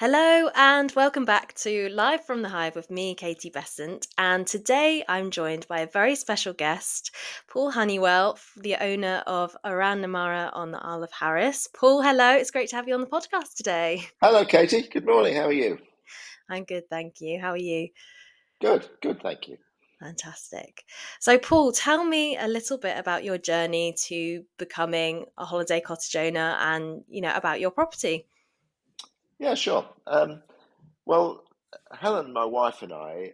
Hello and welcome back to Live from the Hive with me, Katie Bessant. And today I'm joined by a very special guest, Paul Honeywell, the owner of Oran on the Isle of Harris. Paul, hello. It's great to have you on the podcast today. Hello, Katie. Good morning. How are you? I'm good, thank you. How are you? Good, thank you. Fantastic. So, Paul, tell me a little bit about your journey to becoming a holiday cottage owner and, about your property. Yeah, sure. Well, Helen, my wife, and I,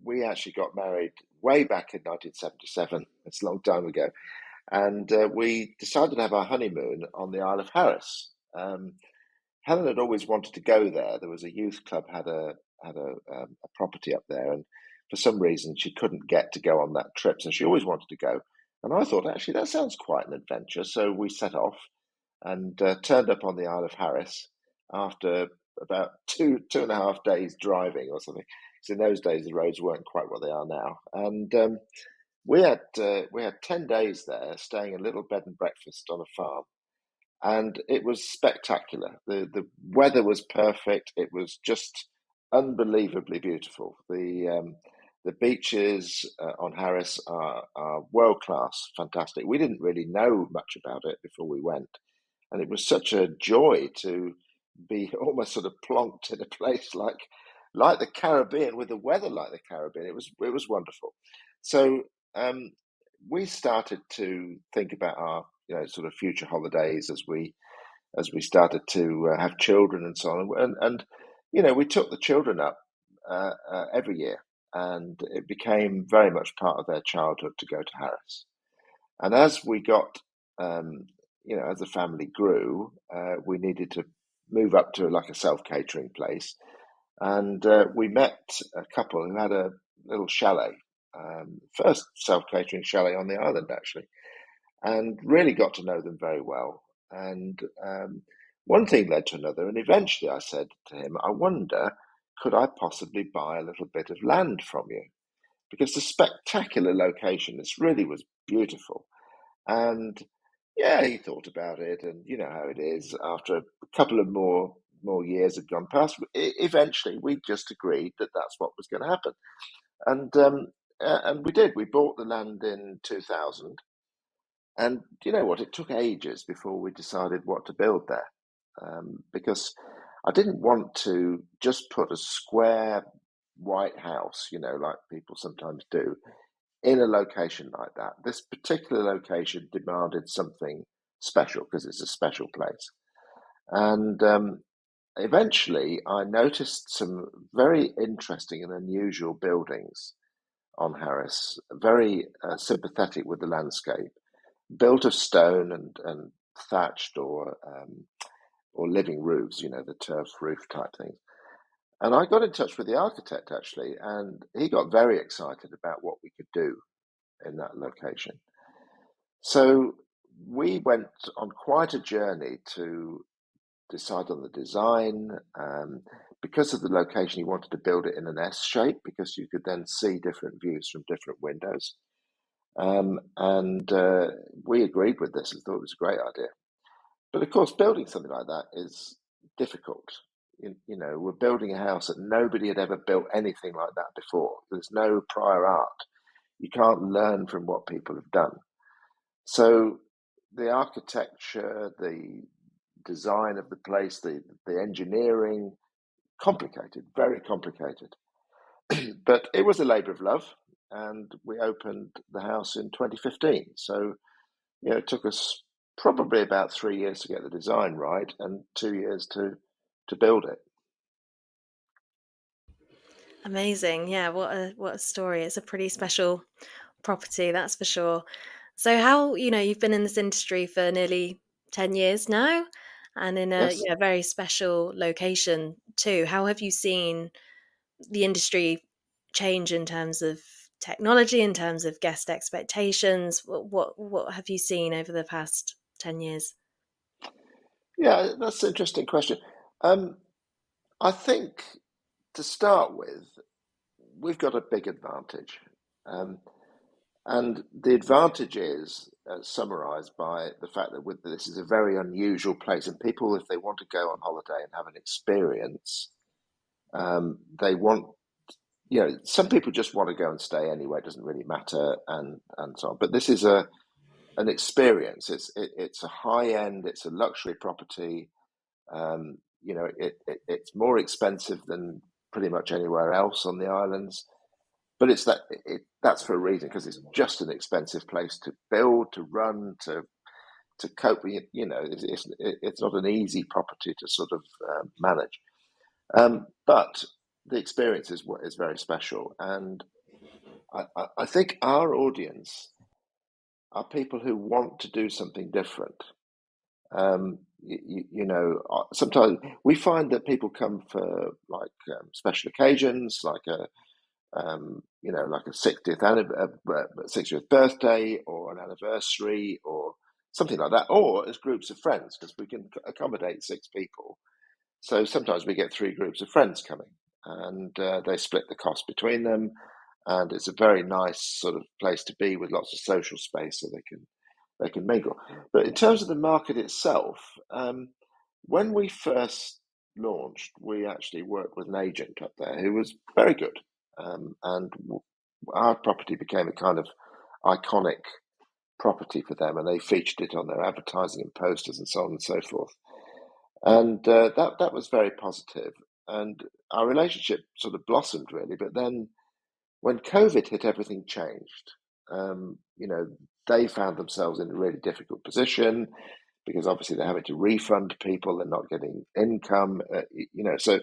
we actually got married way back in 1977. It's a long time ago. And we decided to have our honeymoon on the Isle of Harris. Helen had always wanted to go there. There was a youth club had a property up there, and for some reason she couldn't get to go on that trip, so she always wanted to go. And I thought, actually, that sounds quite an adventure. So we set off and turned up on the Isle of Harris after about two and a half days driving or something. Because in those days the roads weren't quite what they are now, and we had 10 days there, staying in a little bed and breakfast on a farm, and it was spectacular. The weather was perfect. It was just unbelievably beautiful. The beaches on Harris are world class, fantastic. We didn't really know much about it before we went, and it was such a joy to be almost sort of plonked in a place like the Caribbean with the weather like the Caribbean. It was wonderful. So um, we started to think about our sort of future holidays as we started to have children and so on, and we took the children up every year, and it became very much part of their childhood to go to Harris. And as we got, as the family grew, we needed to move up to like a self-catering place. And we met a couple who had a little chalet, first self-catering chalet on the island, actually, and really got to know them very well. And one thing led to another. And eventually I said to him, I wonder, could I possibly buy a little bit of land from you? Because the spectacular location, this really was beautiful. And yeah, he thought about it, and you know how it is. After a couple of more years had gone past, eventually we just agreed that that's what was going to happen, and we did. We bought the land in 2000, and you know what? It took ages before we decided what to build there, because I didn't want to just put a square white house, like people sometimes do, in a location like that. This particular location demanded something special because it's a special place. And eventually, I noticed some very interesting and unusual buildings on Harris, very sympathetic with the landscape, built of stone and thatched or living roofs, the turf roof type things. And I got in touch with the architect actually, and he got very excited about what we could do in that location. So we went on quite a journey to decide on the design. Because of the location, he wanted to build it in an S shape because you could then see different views from different windows. And we agreed with this and thought it was a great idea. But of course, building something like that is difficult. We're building a house that nobody had ever built anything like that before. There's no prior art. You can't learn from what people have done. So the architecture, the design of the place, the engineering, complicated, very complicated. But it was a labour of love, and we opened the house in 2015. So, it took us probably about 3 years to get the design right and 2 years to build it. Amazing. Yeah, what a story. It's a pretty special property, that's for sure. So how, you've been in this industry for nearly 10 years now and in a, Yes. very special location too. How have you seen the industry change in terms of technology, in terms of guest expectations? What have you seen over the past 10 years? Yeah, that's an interesting question. Um, I think to start with, we've got a big advantage. Um, And the advantage is summarized by the fact that this is a very unusual place, and people, if they want to go on holiday and have an experience, they want, some people just want to go and stay anyway. It doesn't really matter, and so on. But this is an experience. It's a high end. It's a luxury property. It's more expensive than pretty much anywhere else on the islands. But that's for a reason, because it's just an expensive place to build, to run, to cope with. It's not an easy property to sort of manage. But the experience is very special, and I think our audience are people who want to do something different. Sometimes we find that people come for like special occasions, like like a 60th birthday or an anniversary or something like that, or as groups of friends, because we can accommodate 6 people. So sometimes we get 3 groups of friends coming, and they split the cost between them, and it's a very nice sort of place to be with lots of social space, so they can mingle. But in terms of the market itself, when we first launched, we actually worked with an agent up there who was very good, and our property became a kind of iconic property for them, and they featured it on their advertising and posters and so on and so forth. And that was very positive, and our relationship sort of blossomed really. But then when COVID hit, everything changed. Um, you know, they found themselves in a really difficult position because obviously they're having to refund people, they're not getting income, so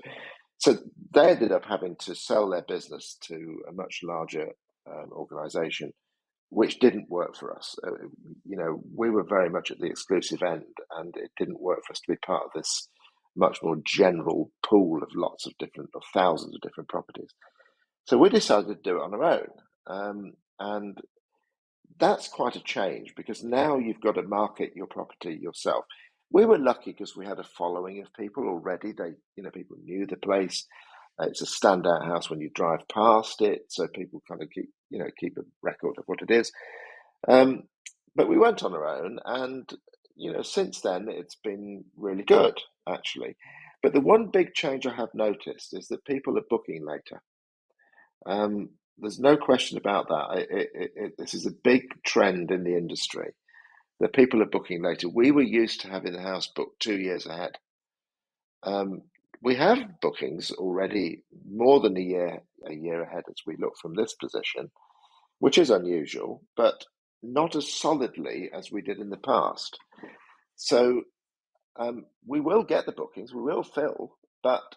they ended up having to sell their business to a much larger organization, which didn't work for us. We were very much at the exclusive end, and it didn't work for us to be part of this much more general pool of lots of different, or thousands of different properties. So we decided to do it on our own. And that's quite a change, because now you've got to market your property yourself. We were lucky because we had a following of people already. People knew the place. It's a standout house when you drive past it, so people kind of keep a record of what it is. Um, but we went on our own, and since then it's been really good, actually. But the one big change I have noticed is that people are booking later. There's no question about that. This is a big trend in the industry that people are booking later. We were used to having the house booked 2 years ahead. Um, we have bookings already more than a year ahead as we look from this position, which is unusual, but not as solidly as we did in the past. So we will get the bookings, we will fill, but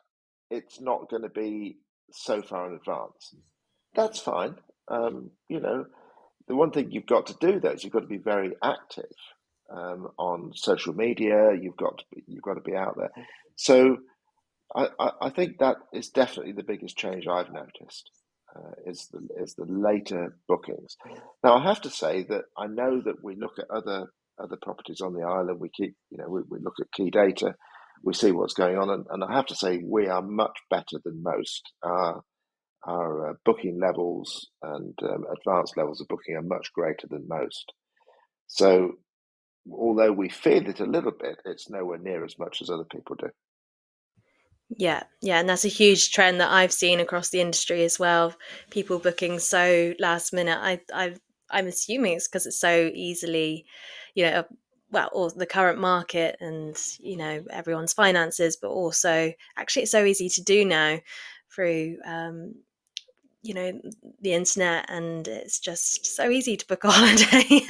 it's not going to be so far in advance. That's fine. The one thing you've got to do though is you've got to be very active on social media. You've got to be out there. So I think that is definitely the biggest change I've noticed, is the later bookings. Now I have to say that I know that we look at other properties on the island. We look at key data, we see what's going on, and I have to say we are much better than most. Our booking levels and advanced levels of booking are much greater than most. So although we feel it a little bit, it's nowhere near as much as other people do. Yeah, yeah, and that's a huge trend that I've seen across the industry as well. People booking so last minute. I'm assuming it's because it's so easily, well, or the current market and everyone's finances, but also actually it's so easy to do now through you know the internet, and it's just so easy to book a holiday.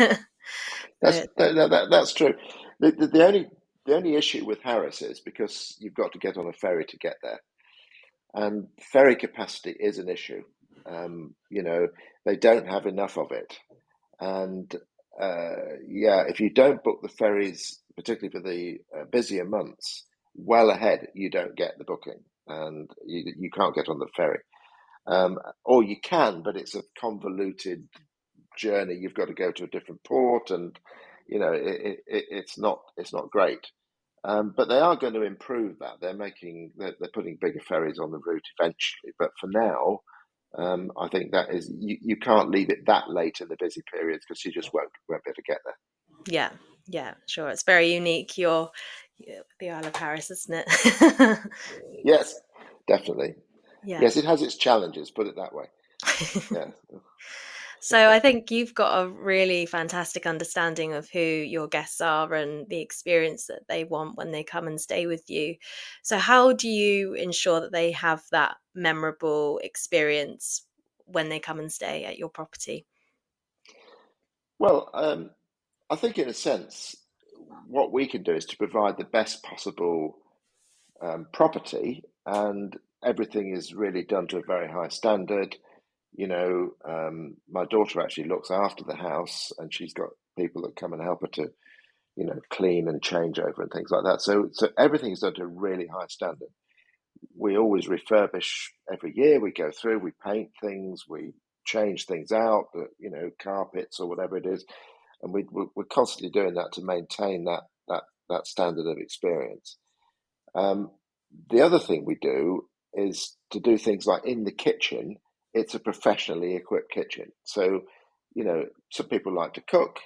That's But that's true. The only issue with Harris is because you've got to get on a ferry to get there, and ferry capacity is an issue. They don't have enough of it, and yeah, if you don't book the ferries, particularly for the busier months, well ahead, you don't get the booking, and you can't get on the ferry. Or you can, but it's a convoluted journey. You've got to go to a different port, and it's not great. But they are going to improve that. They're putting bigger ferries on the route eventually. But for now, I think that is you can't leave it that late in the busy periods because you just won't be able to get there. Yeah, yeah, sure. It's very unique. The Isle of Paris, isn't it? Yes, definitely. Yeah. Yes, it has its challenges. Put it that way. Yeah. So I think you've got a really fantastic understanding of who your guests are and the experience that they want when they come and stay with you. So how do you ensure that they have that memorable experience when they come and stay at your property? Well, I think in a sense, what we can do is to provide the best possible property, and everything is really done to a very high standard. My daughter actually looks after the house, and she's got people that come and help her to, clean and change over and things like that. So everything is done to a really high standard. We always refurbish every year. We go through, we paint things, we change things out, carpets or whatever it is, and we're constantly doing that to maintain that standard of experience. Um, the other thing we do is to do things like in the kitchen. It's a professionally equipped kitchen, so some people like to cook.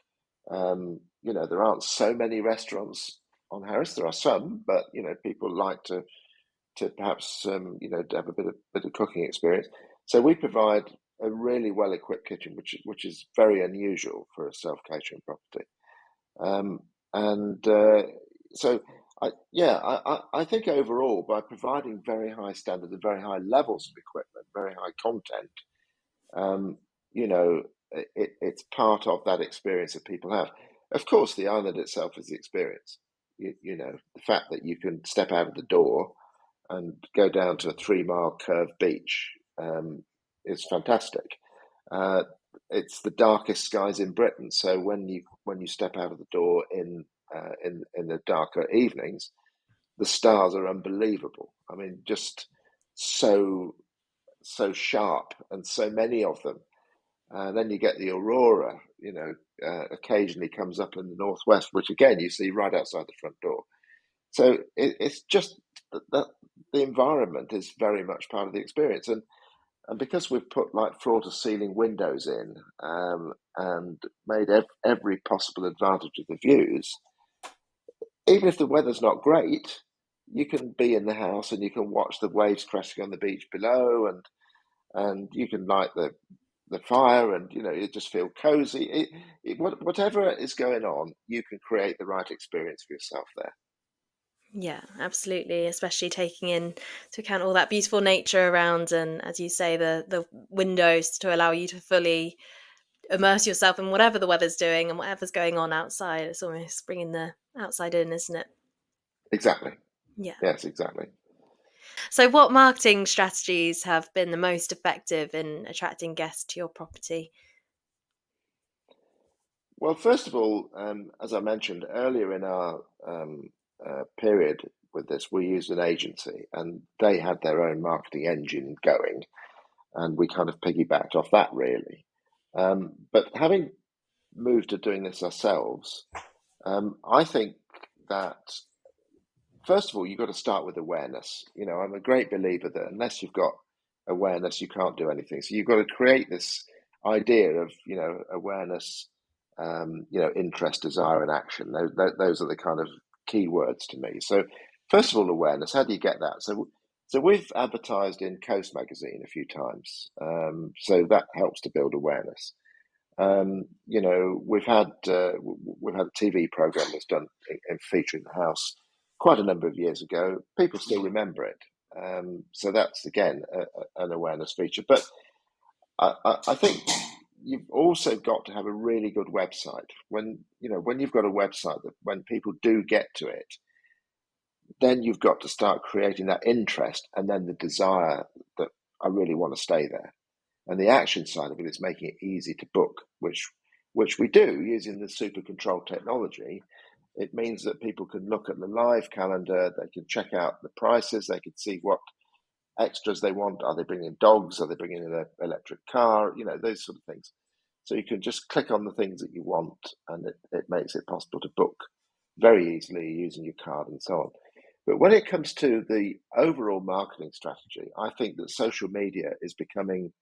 There aren't so many restaurants on Harris. There are some, but people like to perhaps to have a bit of cooking experience. So we provide a really well equipped kitchen, which is very unusual for a self catering property. Um, and so I think overall by providing very high standards and very high levels of equipment, very high content, um, you know, it's part of that experience that people have. Of course, the island itself is the experience. The fact that you can step out of the door and go down to a 3 mile curved beach is fantastic. Uh, it's the darkest skies in Britain, so when you step out of the door in the darker evenings, the stars are unbelievable. I mean, just so so sharp and so many of them. And then you get the aurora, occasionally comes up in the northwest, which again you see right outside the front door. So it's just that the environment is very much part of the experience, and because we've put like floor to ceiling windows in, and made every possible advantage of the views, even if the weather's not great, you can be in the house and you can watch the waves crashing on the beach below, and you can light the fire, and you just feel cozy. Whatever is going on, you can create the right experience for yourself there. Yeah, absolutely. Especially taking into account all that beautiful nature around, and as you say, the windows to allow you to fully immerse yourself in whatever the weather's doing and whatever's going on outside. It's almost bringing the outside in, isn't it? Exactly. Yeah. Yes, exactly. So, what marketing strategies have been the most effective in attracting guests to your property? Well, first of all, as I mentioned earlier in our period with this, we used an agency and they had their own marketing engine going, and we kind of piggybacked off that really. But having moved to doing this ourselves, I think that first of all, you've got to start with awareness. I'm a great believer that unless you've got awareness, you can't do anything. So you've got to create this idea of, awareness, interest, desire, and action. Those are the kind of key words to me. So, first of all, awareness. How do you get that? So we've advertised in Coast magazine a few times. So that helps to build awareness. We've had a TV program that's done in featuring the house quite a number of years ago. People still remember it, so that's again an awareness feature. But I think you've also got to have a really good website. When you've got a website that when people do get to it, then you've got to start creating that interest and then the desire that I really want to stay there. And the action side of it is making it easy to book, which we do using the super control technology. It means that people can look at the live calendar, they can check out the prices, they can see what extras they want. Are they bringing dogs? Are they bringing an electric car? Those sort of things. So you can just click on the things that you want, and it makes it possible to book very easily using your card and so on. But when it comes to the overall marketing strategy, I think that social media is becoming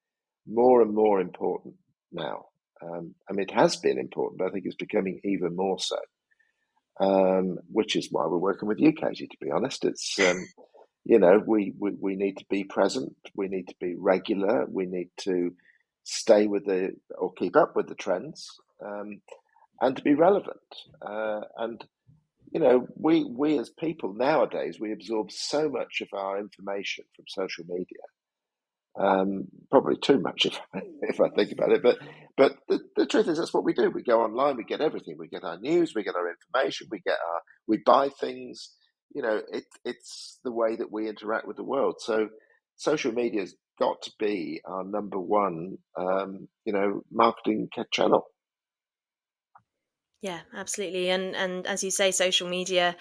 more and more important now. I mean, it has been important, but I think it's becoming even more so. Which is why we're working with you, Katie. To be honest, it's we need to be present, we need to be regular, we need to stay with the or keep up with the trends, and to be relevant. And we as people nowadays we absorb so much of our information from social media, probably too much if I think about it. But the truth is that's what we do. We go online, we get everything. We get our news, we get our information, we buy things. It's the way that we interact with the world. So social media's got to be our number one, marketing channel. Yeah, absolutely. And as you say, social media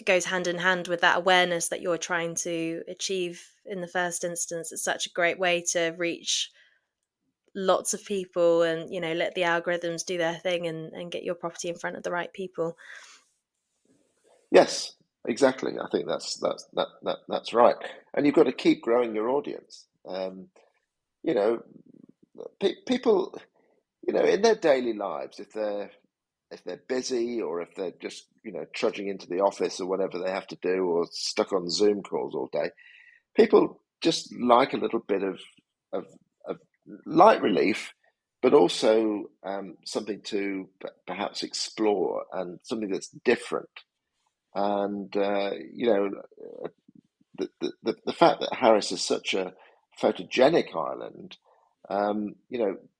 goes hand in hand with that awareness that you're trying to achieve in the first instance. It's such a great way to reach lots of people and, let the algorithms do their thing and get your property in front of the right people. Yes, exactly. I think that's right. And you've got to keep growing your audience. You know, people, in their daily lives, if they're busy or if they're just trudging into the office or whatever they have to do or stuck on Zoom calls all day, people just like a little bit of, of light relief, but also something to perhaps explore and something that's different. And the fact that Harris is such a photogenic island,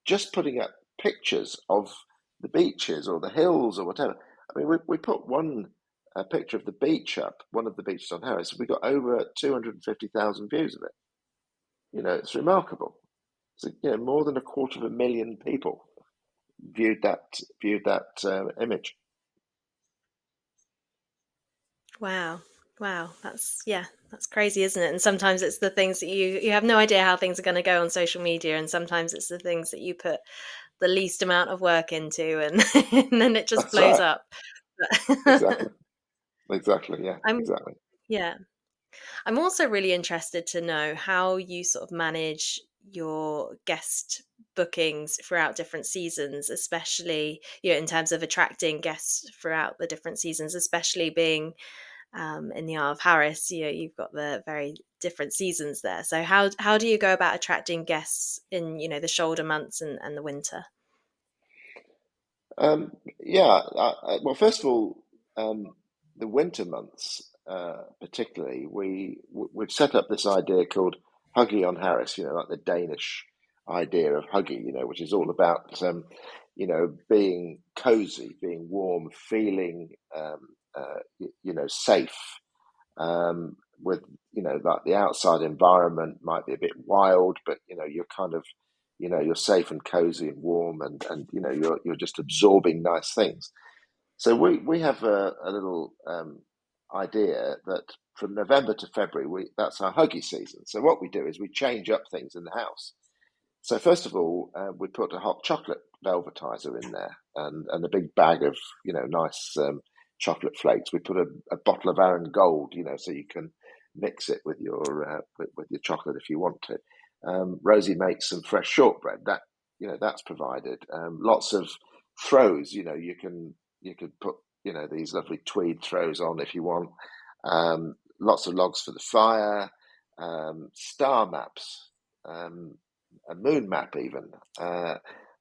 just putting up pictures of the beaches or the hills or whatever. I mean, we put one picture of the beach up, one of the beaches on Harris. We got over 250,000 views of it. It's remarkable. So, more than 250,000 people viewed that image. Wow. Wow. That's crazy, isn't it? And sometimes it's the things that you have no idea how things are going to go on social media, and sometimes it's the things that you put the least amount of work into, and, and then it just That's blows right. up. Exactly. Exactly. Yeah. I'm Exactly. yeah. I'm also really interested to know how you sort of manage your guest bookings throughout different seasons, especially, in terms of attracting guests throughout the different seasons, especially being in the Isle of Harris. You've got the very different seasons there. So how do you go about attracting guests in, the shoulder months and the winter? Yeah. Well, first of all, the winter months, particularly, we've set up this idea called Huggy on Harris. Like the Danish idea of Huggy. Which is all about being cozy, being warm, feeling safe. With like the outside environment might be a bit wild, but you're kind of you're safe and cozy and warm, and you're just absorbing nice things. So we have a little idea that from November to February, that's our huggy season. So what we do is we change up things in the house. So first of all, we put a hot chocolate velvetizer in there, and a big bag of nice chocolate flakes. We put a bottle of Oran Gold, so you can mix it with your chocolate if you want to. Rosie makes some fresh shortbread. That's provided. Lots of throws. You can put these lovely tweed throws on if you want. Lots of logs for the fire. Star maps. A moon map even,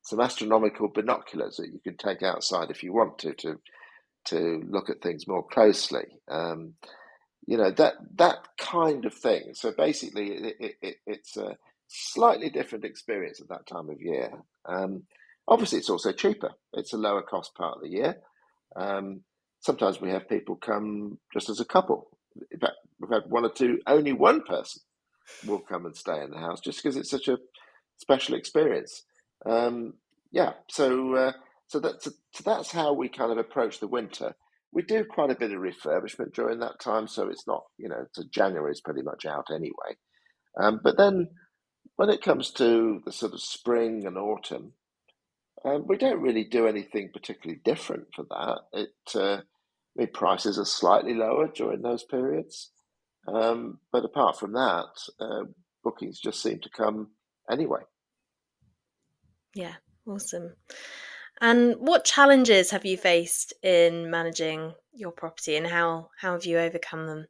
some astronomical binoculars that you can take outside if you want to look at things more closely. That kind of thing. So basically, it's a slightly different experience at that time of year. Obviously, it's also cheaper. It's a lower cost part of the year. Um, Sometimes we have people come just as a couple. In fact, we've had one or two, only one person will come and stay in the house just because it's such a special experience. Um, yeah, so that's how we kind of approach the winter. We do quite a bit of refurbishment during that time, so it's not so January is pretty much out anyway. But then when it comes to the sort of spring and autumn, we don't really do anything particularly different for that. I mean, prices are slightly lower during those periods. But apart from that, bookings just seem to come anyway. Yeah, awesome. And what challenges have you faced in managing your property, and how have you overcome them?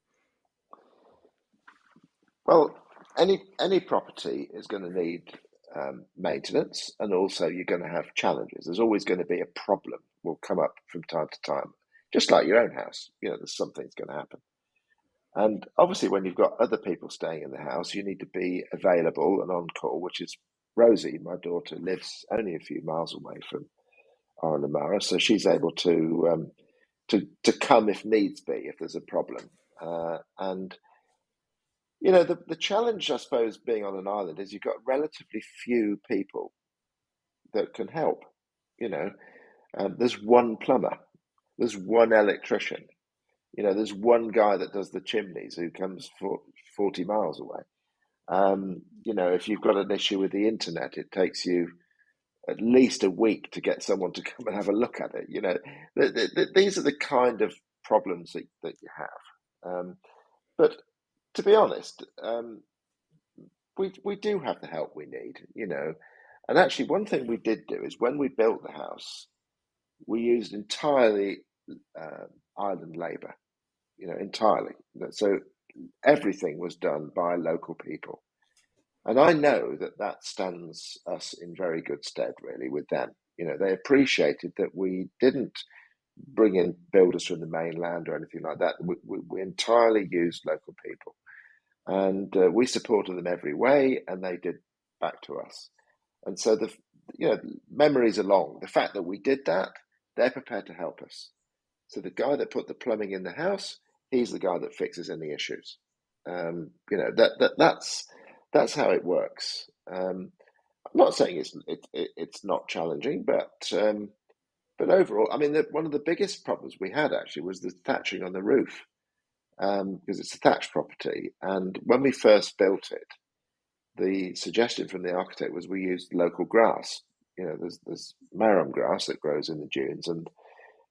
Well, any property is going to need maintenance, and also you're going to have challenges. There's always going to be a problem will come up from time to time, just like your own house. There's something's going to happen. And obviously, when you've got other people staying in the house, you need to be available and on call, which is Rosie, my daughter, lives only a few miles away from Oran, so she's able to come if needs be, if there's a problem. And the challenge, I suppose, being on an island is you've got relatively few people that can help. You know, there's one plumber, there's one electrician, there's one guy that does the chimneys who comes 40 miles away. If you've got an issue with the internet, it takes you at least a week to get someone to come and have a look at it. These are the kind of problems that you have. But to be honest, we do have the help we need. And actually, one thing we did do is when we built the house, we used entirely island labour, entirely. So everything was done by local people. And I know that that stands us in very good stead, really, with them. They appreciated that we didn't bring in builders from the mainland or anything like that. We entirely used local people. And we supported them every way, and they did back to us. And so memories are long. The fact that we did that, they're prepared to help us. So the guy that put the plumbing in the house, he's the guy that fixes any issues. That's how it works. I'm not saying it's not challenging, but overall, I mean, one of the biggest problems we had actually was the thatching on the roof, because it's a thatched property. And when we first built it, the suggestion from the architect was we used local grass. There's marram grass that grows in the dunes, and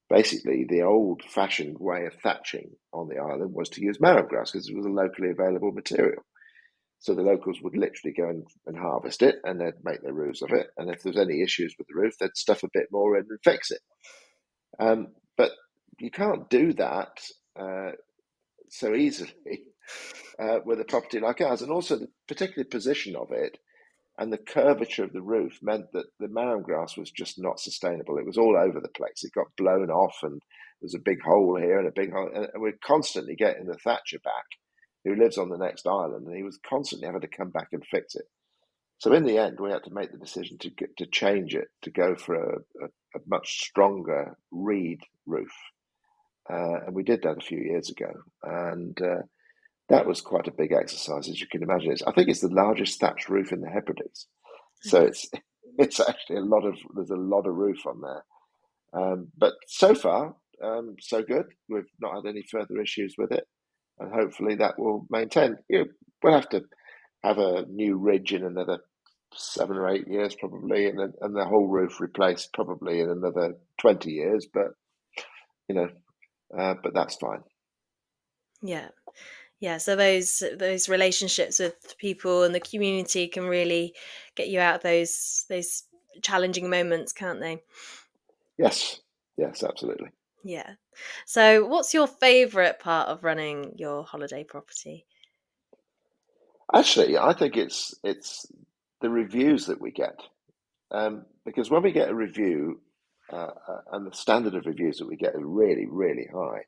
basically the old-fashioned way of thatching on the island was to use marram grass because it was a locally available material. So the locals would literally go and harvest it, and they'd make their roofs of it. And if there's any issues with the roof, they'd stuff a bit more in and fix it. But you can't do that so easily with a property like ours. And also the particular position of it and the curvature of the roof meant that the marram grass was just not sustainable. It was all over the place. It got blown off, and there's a big hole here and a big hole. And we're constantly getting the thatcher back, who lives on the next island, and he was constantly having to come back and fix it. So in the end, we had to make the decision to change it, to go for a much stronger reed roof, and we did that a few years ago, and that was quite a big exercise, as you can imagine. I think it's the largest thatched roof in the Hebrides, so Okay. it's actually there's a lot of roof on there. But so far, so good. We've not had any further issues with it, and hopefully that will maintain. We'll have to have a new ridge in another 7 or 8 years probably, and the whole roof replaced probably in another 20 years. But you know, but that's fine. Yeah. Yeah, so those relationships with people and the community can really get you out of those challenging moments, can't they? Yes, yes, absolutely. Yeah. So, what's your favorite part of running your holiday property? Actually, I think it's the reviews that we get, because when we get a review, and the standard of reviews that we get is really, really high.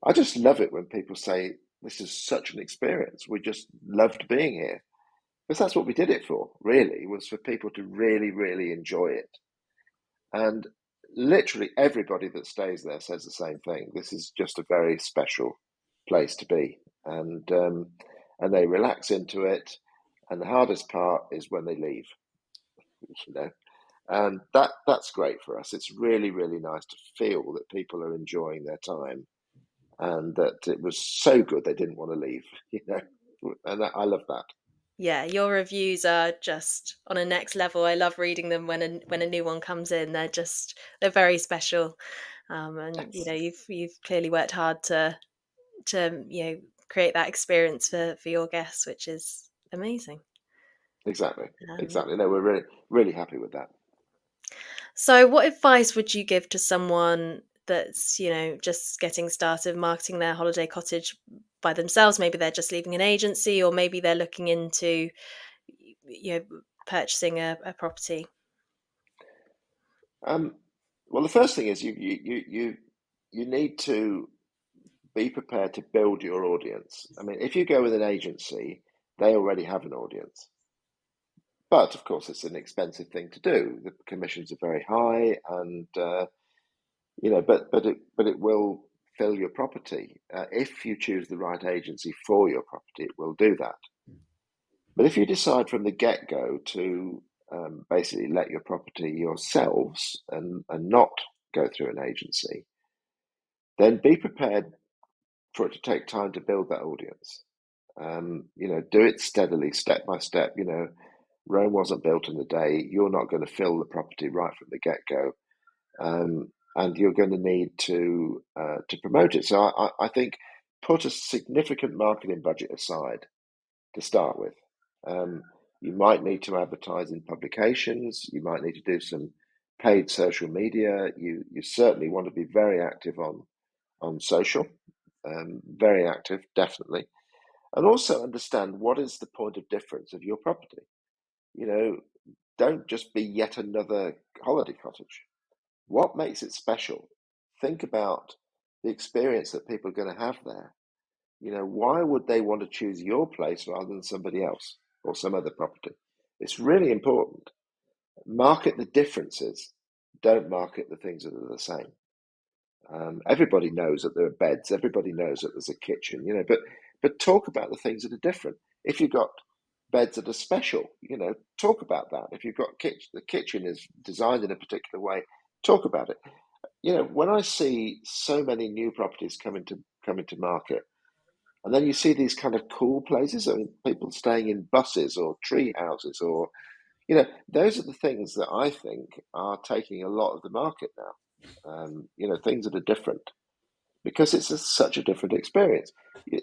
I just love it when people say, "This is such an experience. We just loved being here." Because that's what we did it for, really, was for people to really, really enjoy it. And literally everybody that stays there says the same thing. This is just a very special place to be. And they relax into it. And the hardest part is when they leave, you know. And that's great for us. It's really, really nice to feel that people are enjoying their time and that it was so good they didn't want to leave, you know. And I love that. Yeah, your reviews are just on a next level. I love reading them when a new one comes in. They're very special, and Yes, you've clearly worked hard to create that experience for your guests, which is amazing. exactly. Um, Exactly. No, we're really, really happy with that. So, what advice would you give to someone that's, just getting started marketing their holiday cottage by themselves? Maybe they're just leaving an agency, or maybe they're looking into, purchasing a property. Um, well, the first thing is you need to be prepared to build your audience. I mean, if you go with an agency, they already have an audience. But of course, it's an expensive thing to do. The commissions are very high, and but it will fill your property if you choose the right agency for your property. It will do that. But if you decide from the get-go to basically let your property yourselves and not go through an agency, then be prepared for it to take time to build that audience. Do it steadily, step by step. Rome wasn't built in a day. You're not going to fill the property right from the get-go, and you're going to need to promote it. So I think put a significant marketing budget aside to start with. Um, you might need to advertise in publications. You might need to do some paid social media. You certainly want to be very active on social, very active, definitely, and also understand what is the point of difference of your property. You know, don't just be yet another holiday cottage. What makes it special? Think about the experience that people are going to have there. Why would they want to choose your place rather than somebody else or some other property? It's really important. Market the differences. Don't market the things that are the same. Everybody knows that there are beds. Everybody knows that there's a kitchen. But talk about the things that are different. If you've got beds that are special, talk about that. If you've got the kitchen is designed in a particular way, talk about it. When I see so many new properties coming to market, and then you see these kind of cool places, I mean, people staying in buses or tree houses, or those are the things that I think are taking a lot of the market now. Things that are different because it's such a different experience.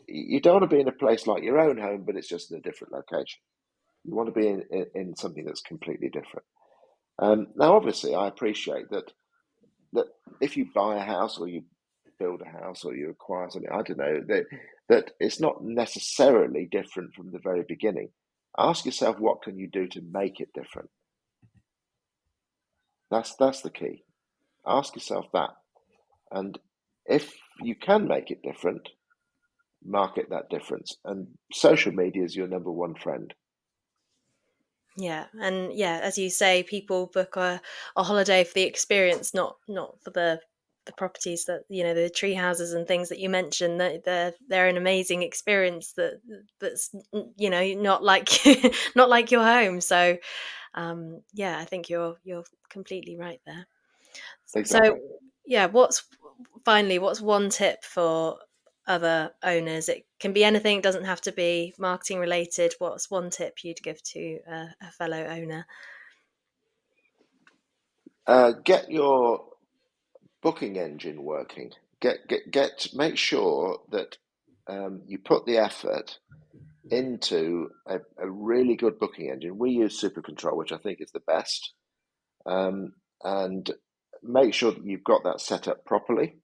You don't want to be in a place like your own home, but it's just in a different location. You want to be in something that's completely different. Now, obviously, I appreciate that if you buy a house or you build a house or you acquire something, I don't know, that it's not necessarily different from the very beginning. Ask yourself, what can you do to make it different? That's the key. Ask yourself that. And if you can make it different, market that difference. And social media is your number one friend. Yeah, and yeah, as you say, people book a holiday for the experience, not for the properties that the tree houses and things that you mentioned. That they're an amazing experience that's not like not like your home. So yeah, I think you're completely right there. So Exactly. yeah, what's one tip for other owners? It can be anything, it doesn't have to be marketing related. What's one tip you'd give to a fellow owner? Get your booking engine working. Make sure that you put the effort into a really good booking engine. We use Super Control, which I think is the best, and make sure that you've got that set up properly.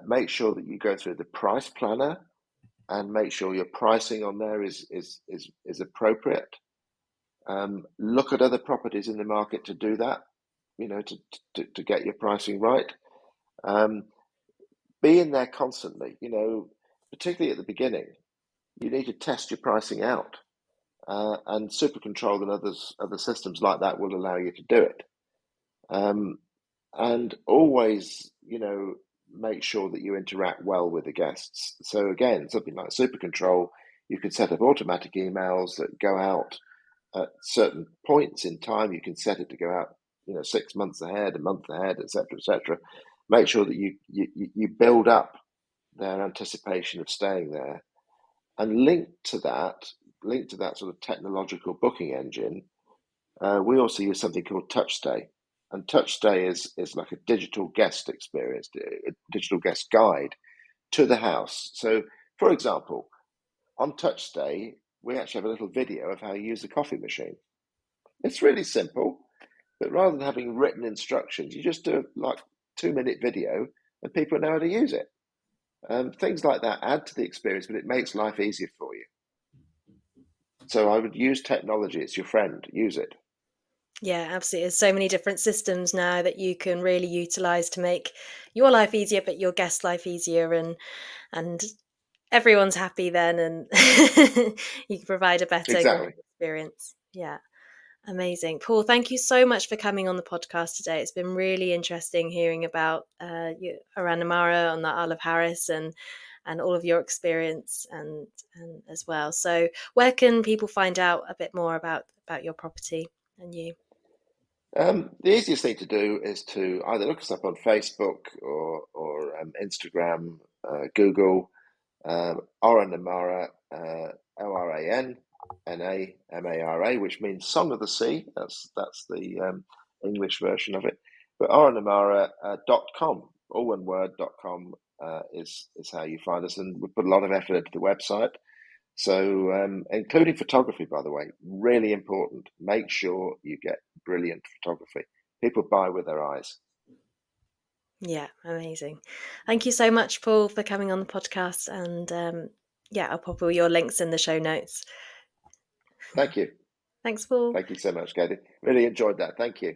Make sure that you go through the price planner and make sure your pricing on there is appropriate. Look at other properties in the market to do that, to get your pricing right. Um, be in there constantly, particularly at the beginning. You need to test your pricing out, and Super Control and other systems like that will allow you to do it. Um, and always, make sure that you interact well with the guests. So again, something like Super Control, you can set up automatic emails that go out at certain points in time. You can set it to go out, 6 months ahead, a month ahead, etc., etc. Make sure that you build up their anticipation of staying there, and link to that sort of technological booking engine. We also use something called TouchStay, and TouchStay is like a digital guest experience, a digital guest guide to the house. So, for example, on TouchStay, we actually have a little video of how you use a coffee machine. It's really simple. But rather than having written instructions, you just do like 2 minute video and people know how to use it. Things like that add to the experience, but it makes life easier for you. So I would use technology. It's your friend. Use it. Yeah, absolutely. There's so many different systems now that you can really utilize to make your life easier, but your guest life easier, and everyone's happy then, and you can provide a better guest Exactly. experience. Yeah. Amazing. Paul, thank you so much for coming on the podcast today. It's been really interesting hearing about Oran Namara on the Isle of Harris, and all of your experience and as well. So where can people find out a bit more about your property and you? The easiest thing to do is to either look us up on Facebook or Instagram, Google, Oran Namara, Oranamara, which means Song of the Sea. That's the English version of it. But oranamara.com, all one word.com, is how you find us, and we put a lot of effort into the website. So, including photography, by the way, really important. Make sure you get brilliant photography. People buy with their eyes. Yeah, amazing. Thank you so much, Paul, for coming on the podcast. And yeah, I'll pop all your links in the show notes. Thank you. Thanks, Paul. Thank you so much, Katie. Really enjoyed that. Thank you.